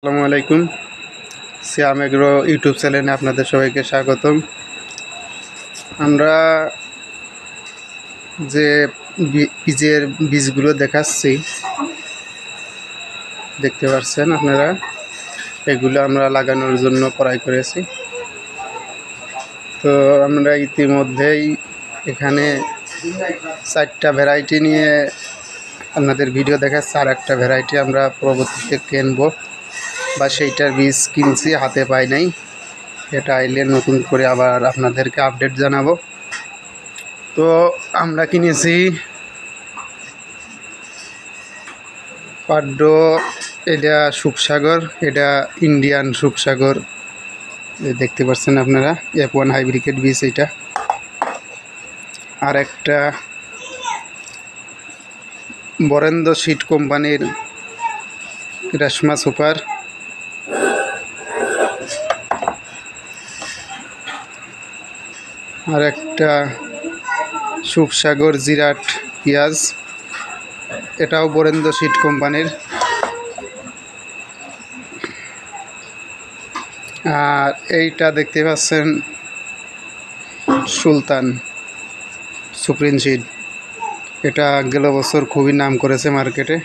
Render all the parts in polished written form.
আসসালামু আলাইকুম। সিয়াম agro YouTube চ্যানেলে আপনাদের সবাইকে স্বাগতম। আমরা যে বীজের বীজগুলো দেখাচ্ছি দেখতে পাচ্ছেন আপনারা, এগুলো আমরা লাগানোর জন্য ক্রয় করেছি। তো আমরা ইতিমধ্যেই এখানে 4টা ভ্যারাইটি নিয়ে আপনাদের ভিডিও দেখাচ্ছি। আর একটা ভ্যারাইটি আমরা পরবর্তীতে কিনবো বা সেইটার বীজ কিনছি, হাতে পাই নাই। এটা আইলে নতুন করে আবার আপনাদেরকে আপডেট জানাবো। তো আমরা কিনেছি পাড্ডো, এটা সুখসাগর, এটা ইন্ডিয়ান সুখসাগর দেখতে পাচ্ছেন আপনারা, F1 হাইব্রিড বীজ এটা। আর একটা বরেন্দ্র সিড কোম্পানির রেশমা সুপার, আর একটা সুখসাগর জিরাট পেঁয়াজ, এটাও বরেন্দ্র সিড কোম্পানির। আর এইটা দেখতে পাচ্ছেন সুলতান সুপ্রিম সিড, এটা গেল বছর খুবই নাম করেছে মার্কেটে।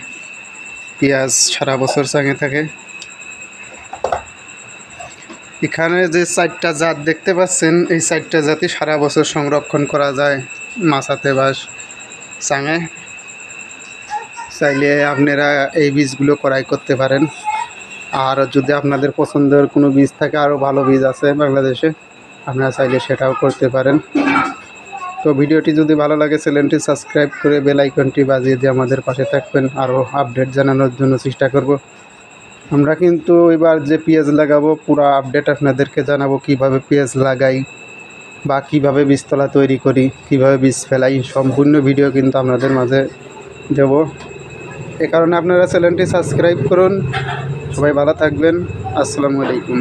পেঁয়াজ সারা বছর চাঙে থাকে। এখানে যে 4টা জাত দেখতে পাচ্ছেন, এই 4টা জাতই সারা বছর সংরক্ষণ করা যায় মাছাতে বা চাঙে। চাইলে আপনারা এই বীজগুলো ক্রয় করতে পারেন। আর যদি আপনাদের পছন্দের কোনো বীজ থাকে, আরও ভালো বীজ আছে বাংলাদেশে, আপনারা চাইলে সেটাও করতে পারেন। তো ভিডিওটি যদি ভালো লাগে চ্যানেলটি সাবস্ক্রাইব করে বেল আইকনটি বাজিয়ে দিয়ে আমাদের পাশে থাকবেন। আরও আপডেট জানানোর জন্য চেষ্টা করব। আমরা কিন্তু এবার যে পেঁয়াজ লাগাবো পুরো আপডেট আপনাদেরকে জানাবো, কিভাবে পেঁয়াজ লাগাই বা কিভাবে বীজতলা তৈরি করি, কিভাবে বীজ ফেলাই, সম্পূর্ণ ভিডিও কিন্তু আপনাদের মাঝে দেব। এ কারণে আপনারা চ্যানেলটি সাবস্ক্রাইব করুন। সবাই ভালো থাকবেন। আসসালামু আলাইকুম।